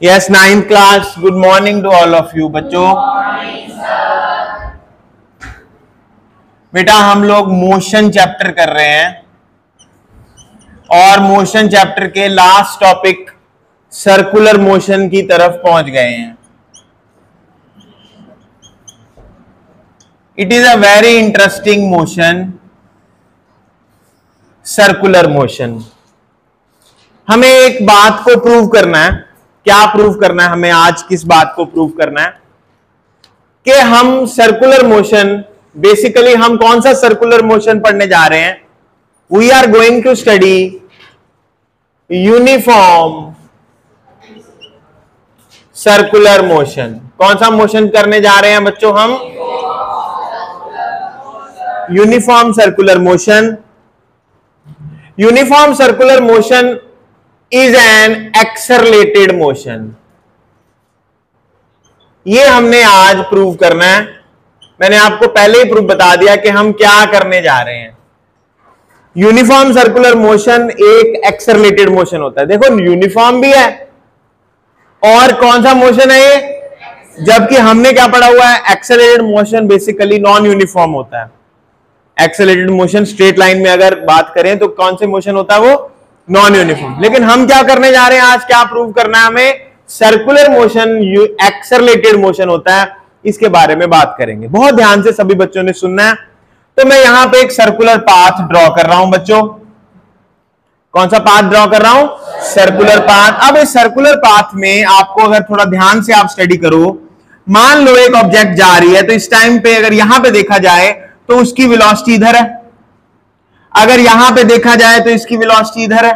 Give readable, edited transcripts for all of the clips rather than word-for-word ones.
Yes, ninth class. Good morning to all of you बच्चों। बेटा हम लोग मोशन चैप्टर कर रहे हैं और मोशन चैप्टर के लास्ट टॉपिक सर्कुलर मोशन की तरफ पहुंच गए हैं। It is a very interesting motion, circular motion. हमें एक बात को प्रूव करना है। क्या प्रूव करना है हमें? आज किस बात को प्रूव करना है कि हम सर्कुलर मोशन, बेसिकली हम कौन सा सर्कुलर मोशन पढ़ने जा रहे हैं? We are going to study uniform circular motion. कौन सा मोशन करने जा रहे हैं बच्चों? हम uniform circular motion. Uniform circular motion is an accelerated motion। ये हमने आज प्रूव करना है। मैंने आपको पहले ही प्रूफ बता दिया कि हम क्या करने जा रहे हैं। यूनिफॉर्म सर्कुलर मोशन एक एक्सेलरेटेड मोशन होता है। देखो यूनिफॉर्म भी है और कौन सा मोशन है ये? जबकि हमने क्या पढ़ा हुआ है? Accelerated motion basically non uniform होता है। एक्सेलरेटेड मोशन स्ट्रेट लाइन में अगर बात करें तो कौन से मोशन होता है? वो नॉन यूनिफॉर्म। लेकिन हम क्या करने जा रहे हैं आज? क्या प्रूव करना है हमें? सर्कुलर मोशन एक्सेलरेटेड मोशन होता है, इसके बारे में बात करेंगे। बहुत ध्यान से सभी बच्चों ने सुनना है। तो मैं यहां पे एक सर्कुलर पाथ ड्रॉ कर रहा हूं बच्चों। कौन सा पाथ ड्रॉ कर रहा हूं? Circular path. अब इस सर्कुलर पाथ में आपको अगर थोड़ा ध्यान से आप स्टडी करो, मान लो एक ऑब्जेक्ट जा रही है तो इस टाइम पे अगर यहां पे देखा जाए तो उसकी वेलोसिटी इधर है। अगर यहां पे देखा जाए तो इसकी वेलोसिटी इधर है।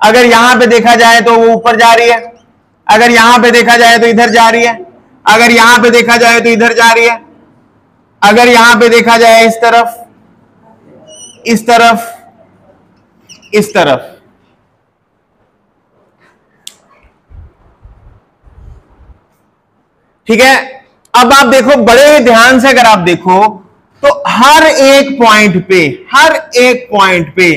अगर यहां पे देखा जाए तो वो ऊपर जा रही है। अगर यहां पे देखा जाए तो इधर जा रही है। अगर यहां पे देखा जाए तो इधर जा रही है। अगर यहां पे देखा जाए इस तरफ, इस तरफ, इस तरफ। ठीक है। अब आप देखो बड़े ध्यान से, अगर आप देखो तो हर एक पॉइंट पे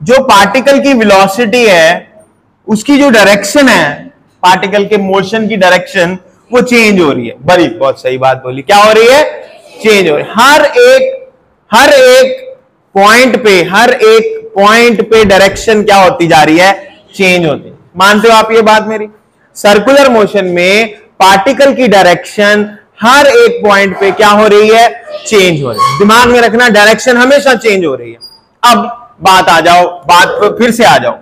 जो पार्टिकल की वेलोसिटी है, उसकी जो डायरेक्शन है, पार्टिकल के मोशन की डायरेक्शन, वो चेंज हो रही है। बड़ी बहुत सही बात बोली। क्या हो रही है? चेंज हो रही है। हर एक पॉइंट पे डायरेक्शन क्या होती जा रही है? चेंज होती। मानते हो आप ये बात मेरी? सर्कुलर मोशन में पार्टिकल की डायरेक्शन हर एक पॉइंट पे क्या हो रही है? चेंज हो रही है। दिमाग में रखना, डायरेक्शन हमेशा चेंज हो रही है। अब बात आ जाओ, बात पर फिर से आ जाओ।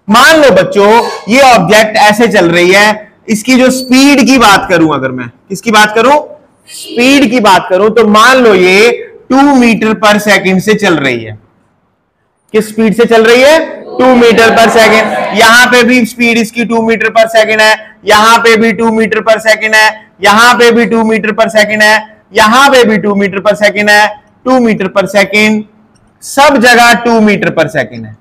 मान लो बच्चों ये ऑब्जेक्ट ऐसे चल रही है, इसकी जो स्पीड की बात करूं, अगर मैं किसकी बात करूं? स्पीड की बात करूं, तो मान लो ये 2 मीटर पर सेकंड से चल रही है। किस स्पीड से चल रही है? 2 मीटर पर सेकंड। यहां पे भी स्पीड इसकी 2 मीटर पर सेकंड है, यहां पे भी 2 मीटर पर सेकंड है, यहां पे भी 2 मीटर पर सेकंड है, यहां पे भी 2 मीटर पर सेकंड है, 2 मीटर पर सेकंड, सब जगह 2 मीटर पर सेकंड है।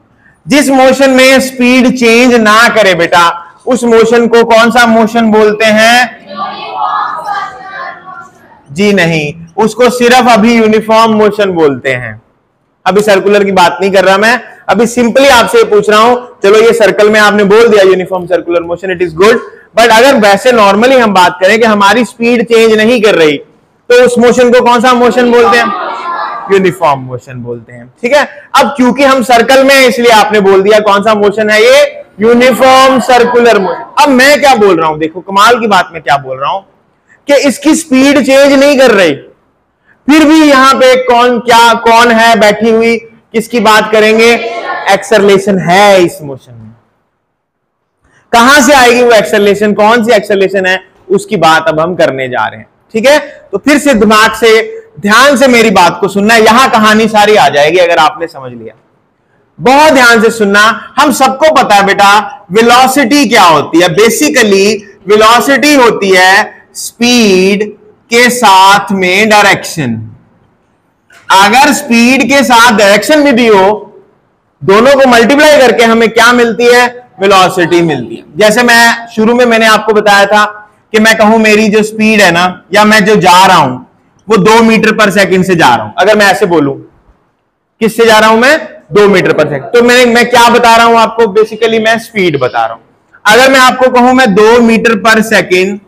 जिस मोशन में स्पीड चेंज ना करे बेटा, उस मोशन को कौन सा मोशन बोलते हैं? जी नहीं, उसको सिर्फ अभी यूनिफॉर्म मोशन बोलते हैं। अभी सर्कुलर की बात नहीं कर रहा मैं, अभी सिंपली आपसे पूछ रहा हूं। चलो ये सर्कल में आपने बोल दिया uniform circular motion, it is good. But अगर वैसे नॉर्मली हम बात करें कि हमारी स्पीड चेंज नहीं कर रही, तो उस मोशन को कौन सा मोशन बोलते हैं? यूनिफॉर्म मोशन बोलते हैं। ठीक है। अब क्योंकि हम सर्कल में, इसलिए आपने बोल दिया कौन सा मोशन है ये? Uniform circular motion. अब मैं क्या बोल रहा हूं? देखो कमाल की बात मैं क्या बोल रहा हूं कि इसकी स्पीड चेंज नहीं कर रही, फिर भी यहां पे कौन है बैठी हुई? किसकी बात करेंगे? एक्सेलरेशन है इस मोशन में। कहां से आएगी वो एक्सेलरेशन? कौन सी एक्सेलरेशन है? उसकी बात अब हम करने जा रहे हैं। ठीक है। तो फिर से दिमाग से, ध्यान से मेरी बात को सुनना। यहां कहानी सारी आ जाएगी अगर आपने समझ लिया। बहुत ध्यान से सुनना। हम सबको पता है बेटा वेलोसिटी क्या होती है। बेसिकली वेलोसिटी होती है स्पीड के साथ में डायरेक्शन। अगर स्पीड के साथ डायरेक्शन भी दी हो, दोनों को मल्टीप्लाई करके हमें क्या मिलती है? वेलोसिटी मिलती है। जैसे मैं शुरू में मैंने आपको बताया था कि मैं कहूं मेरी जो स्पीड है ना, या मैं जो जा रहा हूं वो 2 मीटर पर सेकंड से जा रहा हूं। अगर मैं ऐसे बोलूं, किससे जा रहा हूं मैं? 2 मीटर पर सेकंड। तो मैं क्या बता रहा हूं आपको? बेसिकली मैं स्पीड बता रहा हूं। अगर मैं आपको कहूं मैं 2 मीटर पर सेकेंड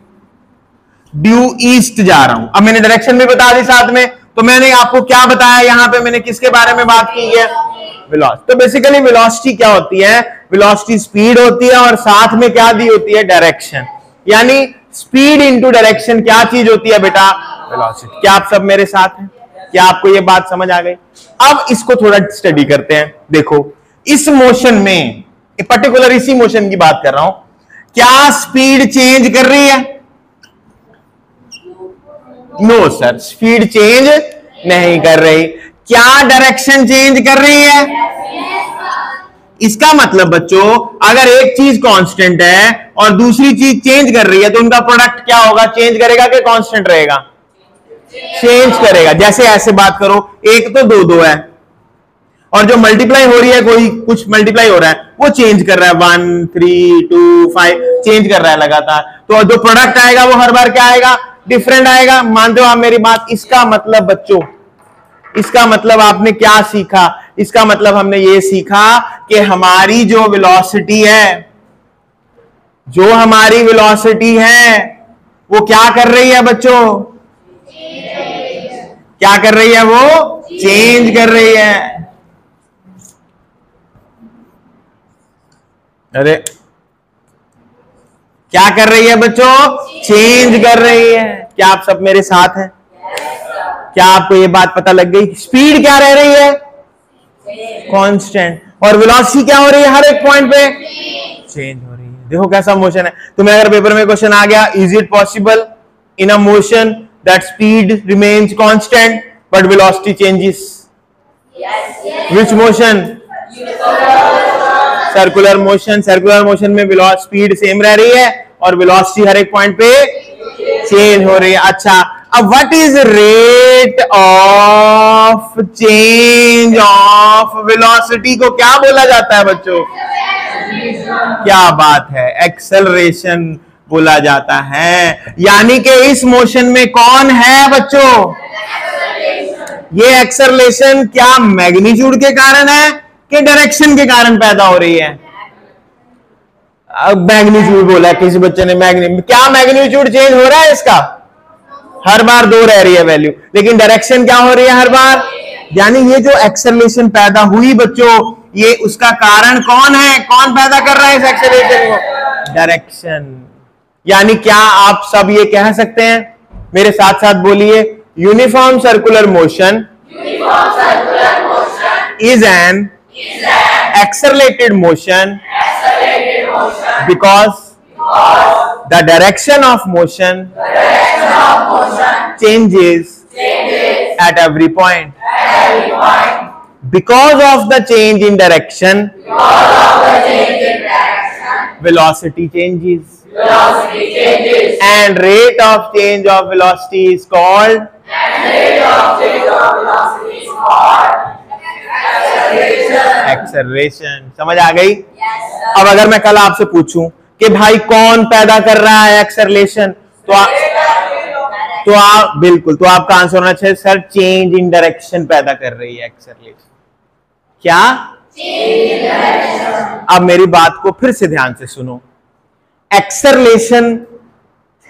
ड्यू ईस्ट जा रहा हूं, अब मैंने डायरेक्शन भी बता दी साथ में, तो मैंने आपको क्या बताया यहां पे, मैंने किसके बारे में बात की है, वेलोसिटी। तो बेसिकली वेलोसिटी क्या होती है, वेलोसिटी स्पीड होती है और साथ में क्या दी होती है, डायरेक्शन। यानी स्पीड इंटू डायरेक्शन क्या चीज होती है बेटा, वेलोसिटी। क्या आप सब मेरे साथ हैं, क्या आपको ये बात समझ आ गई? अब इसको थोड़ा स्टडी करते हैं। देखो इस मोशन में, पर्टिकुलर इसी मोशन की बात कर रहा हूं, क्या स्पीड चेंज कर रही है? नो सर, स्पीड चेंज नहीं कर रही। क्या डायरेक्शन चेंज कर रही है? इसका मतलब बच्चों अगर एक चीज कांस्टेंट है और दूसरी चीज चेंज कर रही है तो उनका प्रोडक्ट क्या होगा, चेंज करेगा कि कांस्टेंट रहेगा? चेंज करेगा। जैसे ऐसे बात करो, एक तो 2 है और जो मल्टीप्लाई हो रही है, कोई कुछ मल्टीप्लाई हो रहा है, वो चेंज कर रहा है, 1 3 2 5 चेंज कर रहा है लगातार, तो जो प्रोडक्ट आएगा वो हर बार क्या आएगा, डिफरेंट आएगा। मानते हो आप मेरी बात? इसका मतलब बच्चों, इसका मतलब आपने क्या सीखा, इसका मतलब हमने ये सीखा कि हमारी जो वेलोसिटी है, जो हमारी वेलोसिटी है वो क्या कर रही है बच्चों, क्या कर रही है, वो चेंज कर रही है। अरे क्या कर रही है बच्चों, चेंज कर रही है। क्या आप सब मेरे साथ हैं? क्या आपको ये बात पता लग गई? स्पीड क्या रह रही है, कांस्टेंट, और वेलोसिटी क्या हो रही है, हर एक पॉइंट पे चेंज हो रही है। देखो कैसा मोशन है। तुम्हें अगर पेपर में क्वेश्चन आ गया, is it possible in a motion that speed remains constant but velocity changes? Which motion? Circular motion. Circular motion में वेलोसिटी स्पीड सेम रह रही है और वेलोसिटी हर एक पॉइंट पे चेंज हो रही है। अच्छा, अब what is rate of change of velocity को क्या बोला जाता है बच्चों? क्या बात है, एक्सेलरेशन बोला जाता है। यानी कि इस मोशन में कौन है बच्चों, ये एक्सेलरेशन क्या मैग्नीट्यूड के कारण है कि डायरेक्शन के कारण पैदा हो रही है? अब मैग्नीट्यूड बोला किसी बच्चे ने, क्या मैग्नीट्यूड चेंज हो रहा है इसका? हर बार 2 रह रही है वैल्यू, लेकिन डायरेक्शन क्या हो रही है हर बार? यानी ये जो एक्सेलरेशन पैदा हुई बच्चों, ये उसका कारण कौन है, कौन पैदा कर रहा है इस एक्सेलरेशन को? डायरेक्शन। यानी क्या आप सब ये कह सकते हैं, मेरे साथ साथ बोलिए, uniform circular motion is an accelerated motion because the direction of motion changes at every point. Because of the change in direction, velocity changes. And rate of change of velocity is called acceleration. समझ आ गई? अब अगर मैं कल आपसे पूछूं कि भाई कौन पैदा कर रहा है एक्सेलरेशन, तो आप बिल्कुल, तो आपका आंसर होना चाहिए सर चेंज इन डायरेक्शन पैदा कर रही है एक्सेलरेशन। क्या? अब मेरी बात को फिर से ध्यान से सुनो, एक्सेलरेशन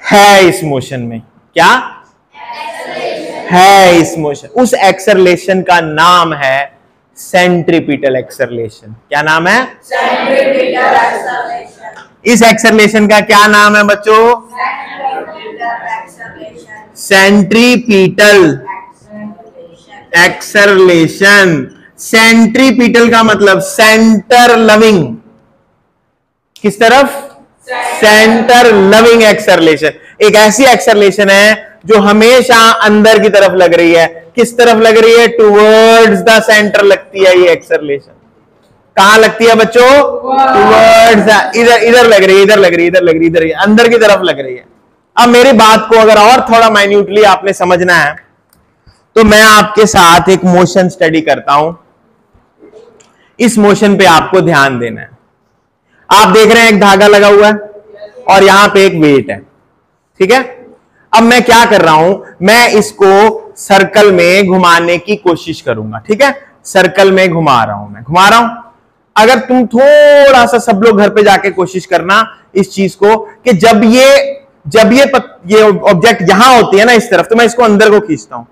है इस मोशन में, क्या है इस मोशन? उस एक्सेलरेशन का नाम है सेंट्रीपिटल एक्सेलरेशन। क्या नाम है? Centripetal acceleration. इस एक्सेलरेशन का क्या नाम है बच्चों? Centripetal acceleration. सेंट्रीपिटल का मतलब सेंटर लविंग, किस तरफ? Centre loving acceleration. एक ऐसी एक्सेलरेशन है जो हमेशा अंदर की तरफ लग रही है। किस तरफ लग रही है? टुवर्ड्स द सेंटर लगती है ये एक्सेलरेशन। कहां लगती है बच्चों? टुवर्ड्स, इधर लग रही है, इधर लग रही है, इधर लग रही है, इधर अंदर की तरफ लग रही है। अब मेरी बात को अगर और थोड़ा माइन्यूटली आपने समझना है तो मैं आपके साथ एक मोशन स्टडी करता हूं। इस मोशन पे आपको ध्यान देना है। आप देख रहे हैं एक धागा लगा हुआ है और यहां पे एक वेट है, ठीक है? अब मैं क्या कर रहा हूं, मैं इसको सर्कल में घुमाने की कोशिश करूंगा, ठीक है? सर्कल में घुमा रहा हूं, मैं घुमा रहा हूं। अगर तुम थोड़ा सा सब लोग घर पे जाके कोशिश करना इस चीज को कि जब ये ऑब्जेक्ट यहां होती है ना इस तरफ, तो मैं इसको अंदर को खींचता हूं।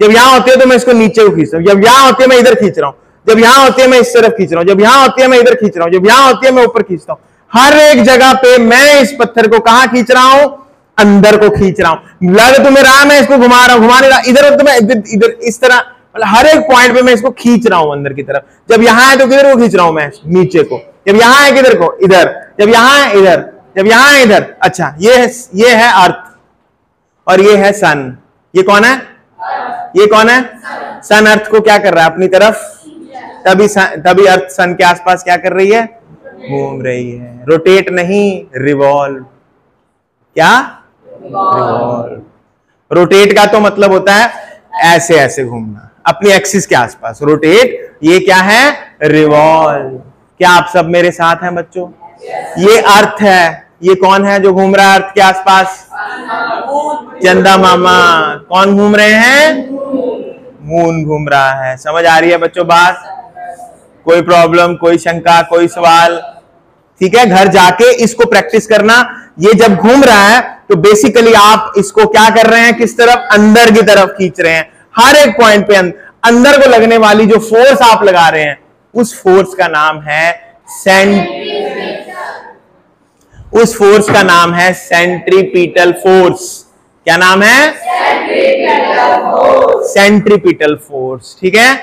जब यहां होती है तो मैं इसको नीचे को खींचता हूं। जब यहां होती है मैं इधर खींच रहा हूं। जब यहां होती है मैं इस तरफ खींच रहा हूं। जब यहां होती है मैं इधर खींच रहा हूं। जब यहां होती है मैं ऊपर खींचता हूं। हर एक जगह पे मैं इस पत्थर को कहां खींच रहा हूं? अंदर को खींच रहा हूं। लग तुम्हें रहा मैं इसको घुमा रहा हूं, घुमा नहीं रहा, इधर तो मैं इधर इस तरह, मतलब हर एक पॉइंट पे मैं इसको खींच रहा हूं अंदर की तरफ। जब यहां है तो किधर को खींच रहा हूं मैं? नीचे को। जब यहां है किधर को? इधर। जब यहां है इधर। जब यहां है इधर। अच्छा, ये है अर्थ और ये है सन। ये कौन है? ये कौन है? सन अर्थ को क्या कर रहा है? अपनी तरफ। तभी अर्थ सन के आसपास क्या कर रही है? घूम रही है। रोटेट नहीं, रिवॉल्व। क्या? रिवॉल्व। रोटेट का तो मतलब होता है ऐसे ऐसे घूमना अपनी एक्सिस के आसपास। रोटेट, ये क्या है? रिवॉल्व। क्या आप सब मेरे साथ हैं बच्चों? ये अर्थ है। ये कौन है जो घूम रहा है अर्थ के आसपास? चंदा मामा। कौन घूम रहे हैं? मून घूम रहा है। समझ आ रही है बच्चों बात? कोई प्रॉब्लम, कोई शंका, कोई सवाल? ठीक है, घर जाके इसको प्रैक्टिस करना। ये जब घूम रहा है तो बेसिकली आप इसको क्या कर रहे हैं? किस तरफ? अंदर की तरफ खींच रहे हैं। हर एक पॉइंट पे अंदर को लगने वाली जो फोर्स आप लगा रहे हैं उस फोर्स का नाम है सेंट्रीपिटल फोर्स। क्या नाम है? Centripetal force. ठीक है,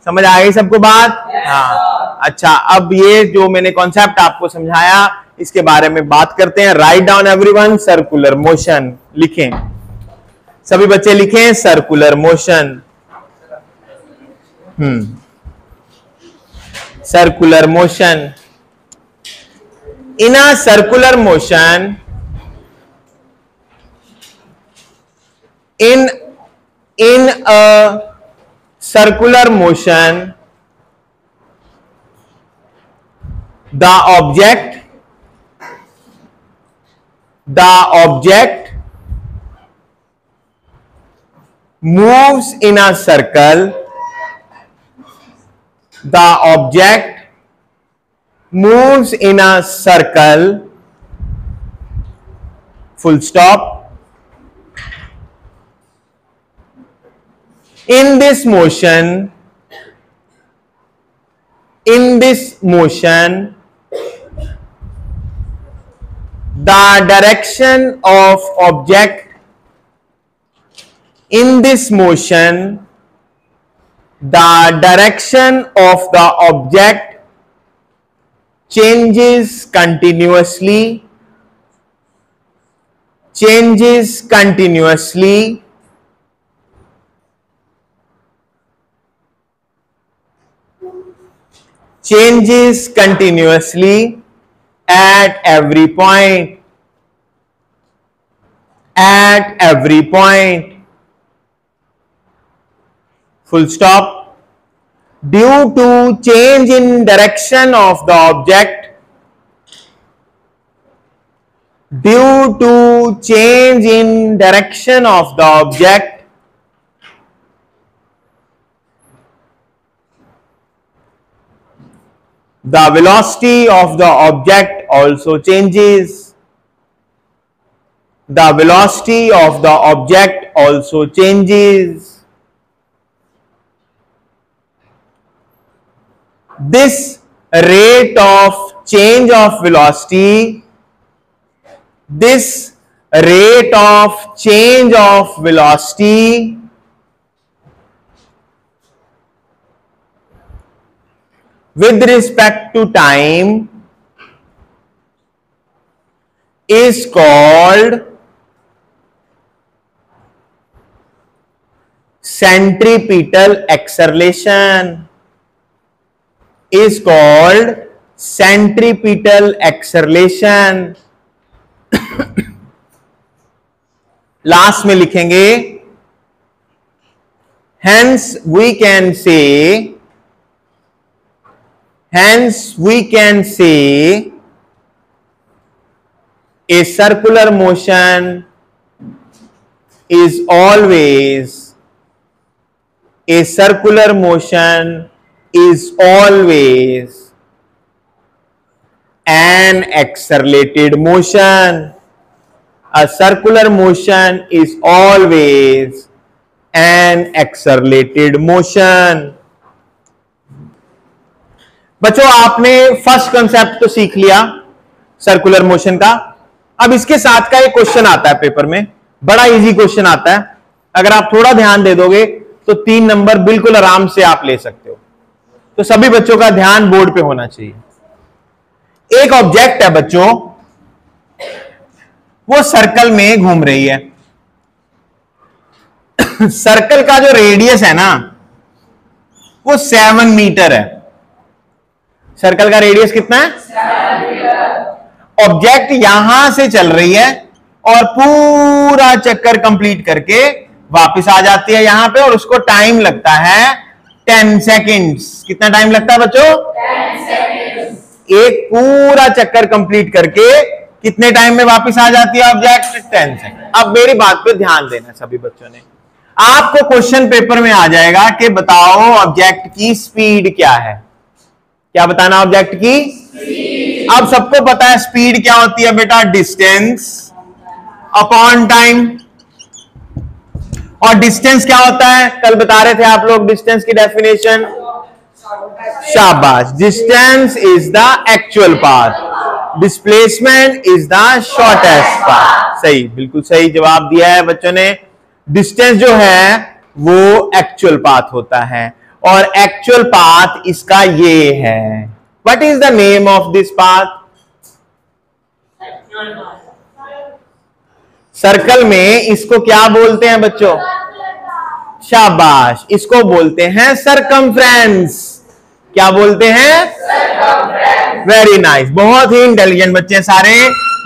समझ आ गई सबको बात? हाँ। अच्छा, अब ये जो मैंने कॉन्सेप्ट आपको समझाया इसके बारे में बात करते हैं। Write down everyone circular motion. लिखें, सभी बच्चे लिखें circular motion. Circular motion. In a circular motion, in a circular motion, the object moves in a circle. The object moves in a circle, full stop. In this motion, the direction of object, in this motion, the direction of the object changes continuously, at every point, full stop. Due to change in direction of the object, the velocity of the object also changes. This rate of change of velocity with respect to time is called centripetal acceleration. Last में लिखेंगे hence we can say a circular motion is always an accelerated motion. A circular motion is always an accelerated motion. बच्चों आपने first concept तो सीख लिया circular motion का। अब इसके साथ का एक क्वेश्चन आता है पेपर में, बड़ा इजी क्वेश्चन आता है। अगर आप थोड़ा ध्यान दे दोगे तो 3 नंबर बिल्कुल आराम से आप ले सकते हो। तो सभी बच्चों का ध्यान बोर्ड पे होना चाहिए। एक ऑब्जेक्ट है बच्चों, वो सर्कल में घूम रही है। सर्कल का जो रेडियस है ना वो 7 मीटर है। सर्कल का रेडियस कितना है? 7 मीटर। ऑब्जेक्ट यहां से चल रही है और पूरा चक्कर कंप्लीट करके वापस आ जाती है यहां पे, और उसको टाइम लगता है 10 सेकेंड्स। कितना टाइम लगता है बच्चों? 10 सेकेंड्स। एक पूरा चक्कर कंप्लीट करके कितने टाइम में वापस आ जाती है ऑब्जेक्ट? 10 सेकेंड। अब मेरी बात पे ध्यान देना सभी बच्चों ने। आपको क्वेश्चन पेपर में आ जाएगा कि बताओ ऑब्जेक्ट की स्पीड क्या है। क्या बताना ऑब्जेक्ट की स्पीड? अब सबको पता है स्पीड क्या होती है बेटा? Distance upon time. और डिस्टेंस क्या होता है? कल बता रहे थे आप लोग डिस्टेंस की डेफिनेशन। शाबाश। Distance is the actual path, displacement is the shortest path. सही, बिल्कुल सही जवाब दिया है बच्चों ने। डिस्टेंस जो है वो एक्चुअल पाथ होता है, और एक्चुअल पाथ इसका ये है। What is the name of this path? Circle में इसको क्या बोलते हैं बच्चों? शाबाश, इसको बोलते हैं सरकमफ्रेंस। क्या बोलते हैं? सरकमफ्रेंस। वेरी नाइस, बहुत ही इंटेलिजेंट बच्चे सारे।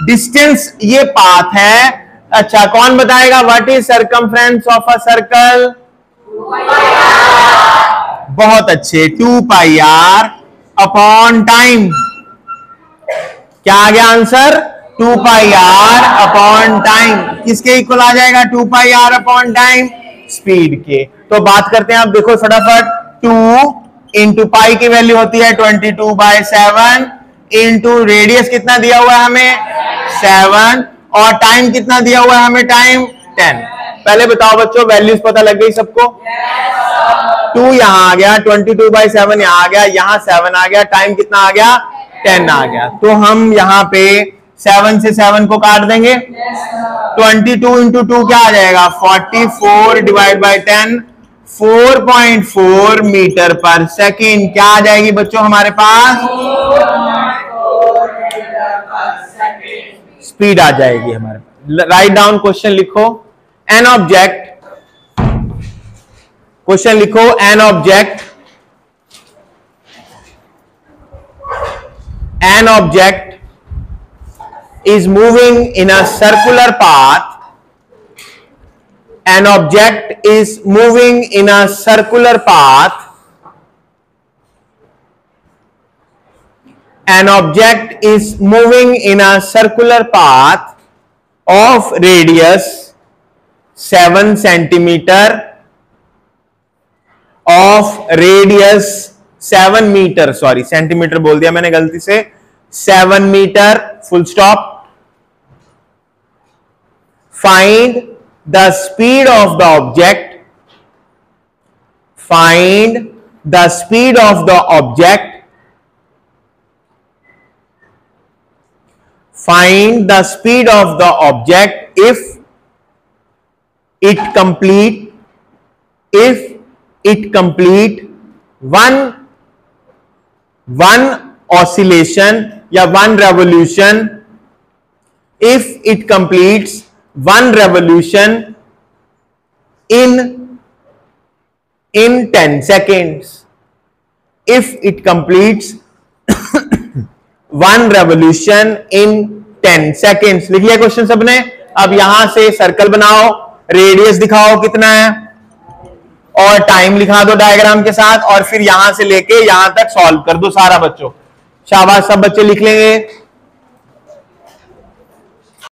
डिस्टेंस ये पाथ है। अच्छा, कौन बताएगा what is circumference of a circle? बहुत अच्छे, 2 पाई आर अपॉन टाइम। क्या आ गया answer? 2 pi R upon time. किसके इक्वल आ जाएगा 2 pi R upon time? Speed के। तो बात करते हैं, आप देखो फटाफट। 2 इंटू पाई की वैल्यू होती है 22/7 इंटू रेडियस कितना दिया हुआ है हमें? 7। और टाइम कितना दिया हुआ है हमें? टाइम 10। पहले बताओ बच्चों, वैल्यूज पता लग गई सबको? 2 यहां आ गया, 22/7 यहां आ गया, यहां 7 आ गया, टाइम कितना आ गया? 10 आ गया। तो हम यहां पे 7 से 7 को काट देंगे। 22 इंटू 2 क्या आ जाएगा? 44 डिवाइड बाई 10, 4.4 मीटर पर सेकेंड। क्या आ जाएगी बच्चों हमारे पास? स्पीड आ जाएगी हमारे पास। राइट डाउन क्वेश्चन लिखो। एन ऑब्जेक्ट, क्वेश्चन लिखो। An object, an object is moving in a circular path. An object is moving in a circular path. An object is moving in a circular path of radius 7 centimeter, of radius 7 metre, sorry centimetre बोल दिया मैंने गलती से, 7 metre, full stop. Find the speed of the object, find the speed of the object, find the speed of the object if it complete one oscillation या one revolution, if it completes one revolution in 10 seconds, if it completes one revolution in 10 seconds। लिख लिया question सबने? अब यहां से circle बनाओ, radius दिखाओ कितना है, और टाइम लिखा दो डायग्राम के साथ, और फिर यहां से लेके यहां तक सॉल्व कर दो सारा बच्चों। शाबाश, सब बच्चे लिख लेंगे।